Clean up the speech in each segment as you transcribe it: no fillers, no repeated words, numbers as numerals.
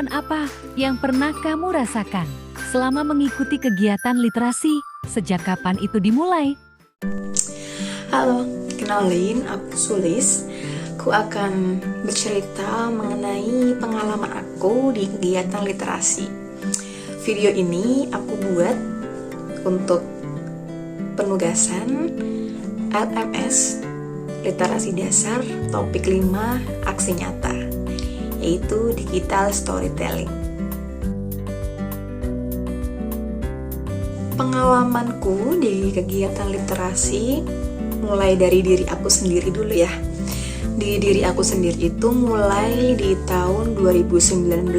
pengalaman apa yang pernah kamu rasakan selama mengikuti kegiatan literasi? Sejak kapan itu dimulai? Halo, kenalin aku Sulis. Aku akan bercerita mengenai pengalaman aku di kegiatan literasi. Video ini aku buat untuk penugasan LMS Literasi Dasar topik 5 aksi nyata, yaitu digital storytelling. Pengalamanku di kegiatan literasi mulai dari diri aku sendiri dulu ya. Di diri aku sendiri itu mulai di tahun 2019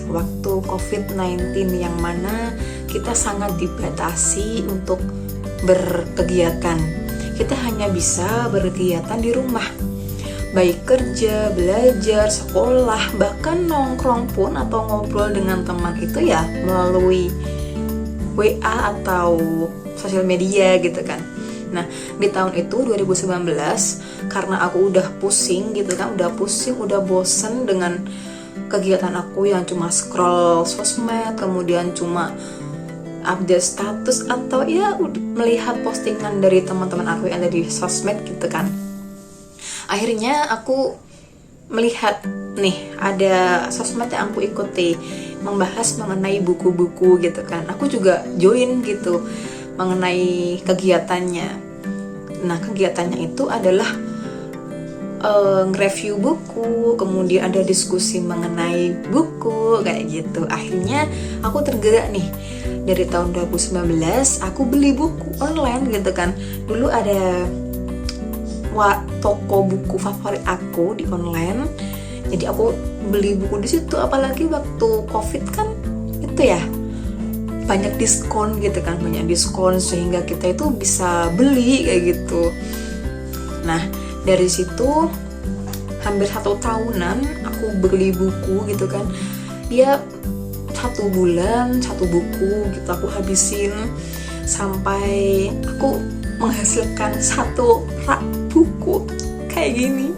waktu COVID-19, yang mana kita sangat dibatasi untuk berkegiatan. Kita hanya bisa berkegiatan di rumah, baik kerja, belajar, sekolah, bahkan nongkrong pun atau ngobrol dengan teman itu ya melalui WA atau sosial media gitu kan. Nah, di tahun itu 2019, karena aku udah pusing gitu kan, udah bosen dengan kegiatan aku yang cuma scroll sosmed, kemudian cuma update status atau ya melihat postingan dari teman-teman aku yang ada di sosmed gitu kan. Akhirnya aku melihat nih ada sosmed yang aku ikuti membahas mengenai buku-buku gitu kan. Aku juga join gitu mengenai kegiatannya. Nah, kegiatannya itu adalah nge-review buku, kemudian ada diskusi mengenai buku kayak gitu. Akhirnya aku tergerak nih. Dari tahun 2019 aku beli buku online gitu kan. Dulu ada toko buku favorit aku di online. Jadi aku beli buku di situ, apalagi waktu Covid kan itu ya banyak diskon gitu kan, sehingga kita itu bisa beli kayak gitu. Nah, dari situ hampir 1 tahunan aku beli buku gitu kan. Dia 1 bulan 1 buku gitu aku habisin sampai aku menghasilkan 1 rak buku kayak gini.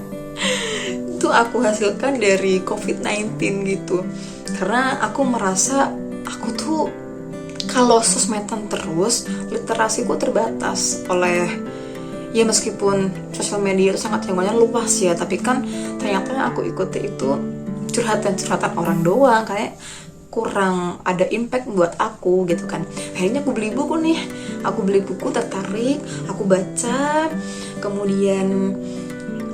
Itu aku hasilkan dari COVID-19 gitu. Karena aku merasa aku tuh kalau sosmedan terus, literasiku terbatas oleh, ya meskipun sosial media itu sangat jangkauannya luas ya, tapi kan ternyata yang aku ikuti itu curhatan-curhatan orang doang, kayak kurang ada impact buat aku gitu kan. Akhirnya aku beli buku, tertarik, aku baca, kemudian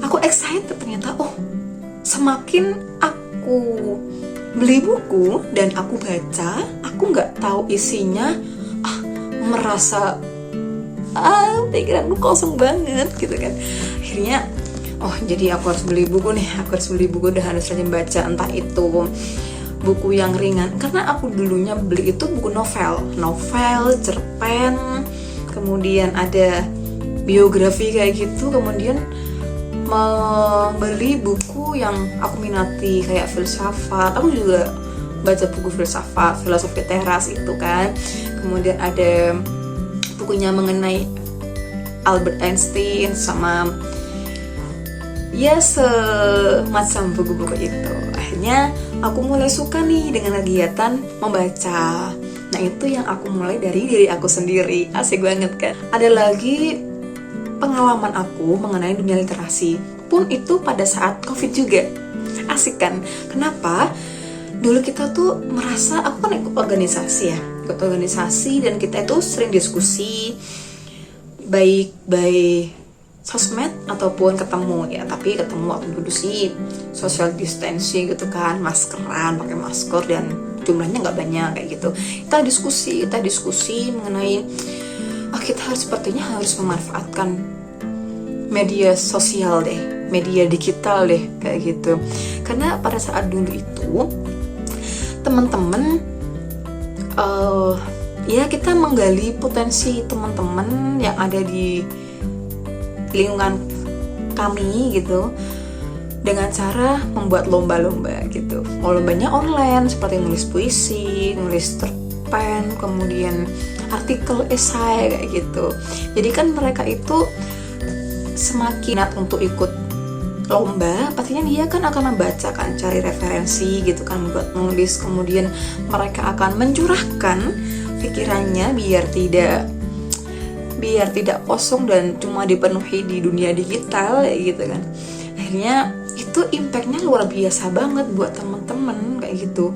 aku excited ternyata, semakin aku beli buku dan aku baca, aku nggak tahu isinya, merasa pikiranku kosong banget gitu kan. Akhirnya jadi aku harus beli buku dan harus rajin baca, entah itu buku yang ringan, karena aku dulunya beli itu buku novel, cerpen, kemudian ada biografi kayak gitu, kemudian membeli buku yang aku minati kayak filsafat. Aku juga baca buku filsafat, filosofi teras itu kan. Kemudian ada bukunya mengenai Albert Einstein sama ya semacam buku-buku itu. Akhirnya aku mulai suka nih dengan kegiatan membaca. Nah, itu yang aku mulai dari diri aku sendiri. Asik banget kan. Ada lagi pengalaman aku mengenai dunia literasi pun itu pada saat COVID juga. Asik kan? Kenapa? Dulu kita tuh merasa, aku kan ikut organisasi dan kita itu sering diskusi baik sosmed ataupun ketemu ya, tapi ketemu waktu dulu sih social distancing gitu kan, maskeran, pakai masker, dan jumlahnya nggak banyak kayak gitu. Kita diskusi mengenai kita sepertinya harus memanfaatkan media sosial deh, media digital deh kayak gitu. Karena pada saat dulu itu teman-teman ya kita menggali potensi teman-teman yang ada di lingkungan kami gitu dengan cara membuat lomba-lomba gitu. Lombanya online seperti nulis puisi, nulis cerpen, kemudian artikel esai kayak gitu. Jadi kan mereka itu semakin minat untuk ikut lomba, pastinya dia kan akan membaca kan, cari referensi gitu kan, buat nulis, kemudian mereka akan mencurahkan pikirannya biar tidak kosong dan cuma dipenuhi di dunia digital gitu kan. Akhirnya itu impactnya luar biasa banget buat teman-teman kayak gitu.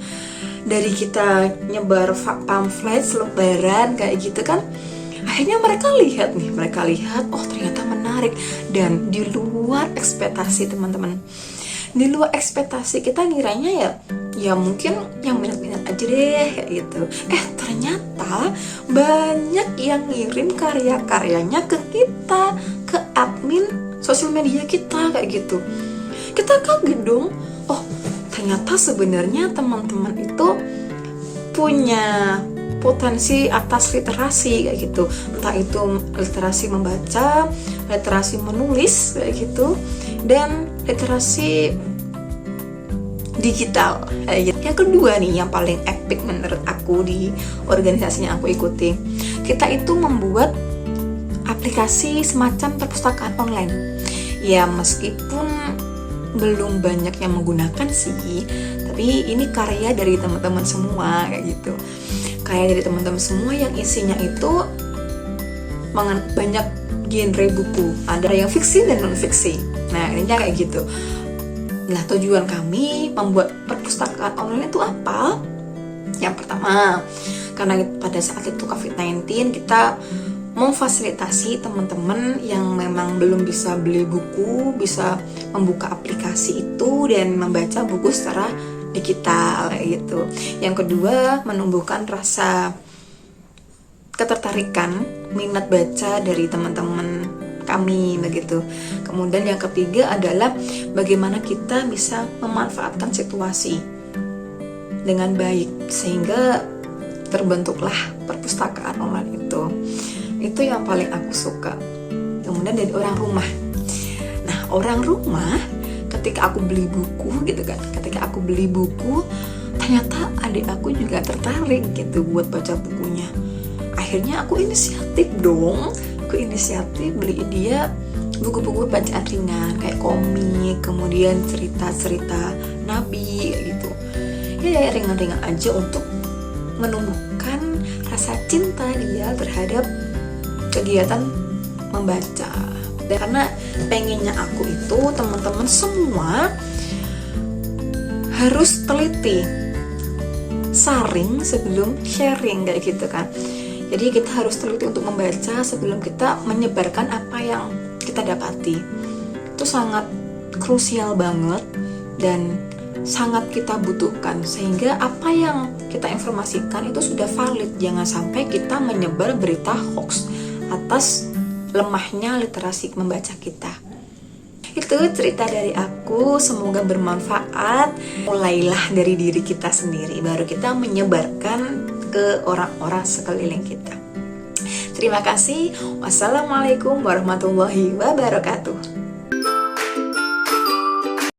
Dari kita nyebar pamflet selebaran kayak gitu kan, akhirnya mereka lihat oh ternyata menarik, dan di luar ekspektasi teman-teman, di luar ekspektasi kita ngiranya ya mungkin yang minat-minat aja deh kayak gitu. Ternyata banyak yang ngirim karya-karyanya ke kita, ke admin sosial media kita kayak gitu. Kita kaget dong, oh ternyata sebenarnya teman-teman itu punya potensi atas literasi kayak gitu, entah itu literasi membaca, literasi menulis kayak gitu, dan literasi digital kayak gitu. Yang kedua nih, yang paling epic menurut aku di organisasi yang aku ikuti, kita itu membuat aplikasi semacam perpustakaan online. Ya meskipun belum banyak yang menggunakan sih, tapi ini karya dari teman-teman semua kayak gitu. Karya dari teman-teman semua yang isinya itu banyak genre buku, ada yang fiksi dan non fiksi. Nah intinya kayak gitu. Nah tujuan kami membuat perpustakaan online itu apa? Yang pertama, karena pada saat itu COVID-19, kita memfasilitasi teman-teman yang memang belum bisa beli buku, bisa membuka aplikasi itu dan membaca buku secara digital gitu. Yang kedua, menumbuhkan rasa ketertarikan, minat baca dari teman-teman kami begitu. Kemudian yang ketiga adalah bagaimana kita bisa memanfaatkan situasi dengan baik sehingga terbentuklah perpustakaan online itu. Itu yang paling aku suka. Kemudian dari orang rumah. Nah, orang rumah ketika aku beli buku gitu kan, ternyata adik aku juga tertarik gitu buat baca bukunya. Akhirnya aku inisiatif beliin dia buku-buku bacaan ringan kayak komik, kemudian cerita-cerita nabi gitu. Ya ringan-ringan aja untuk menumbuhkan rasa cinta dia terhadap kegiatan membaca. Dan karena pengennya aku itu teman-teman semua harus teliti, saring sebelum sharing kayak gitu kan. Jadi kita harus teliti untuk membaca sebelum kita menyebarkan apa yang kita dapati. Itu sangat krusial banget dan sangat kita butuhkan, sehingga apa yang kita informasikan itu sudah valid. Jangan sampai kita menyebar berita hoax atas lemahnya literasi membaca kita. Itu cerita dari aku, semoga bermanfaat. Mulailah dari diri kita sendiri, baru kita menyebarkan ke orang-orang sekeliling kita. Terima kasih. Wassalamualaikum warahmatullahi wabarakatuh.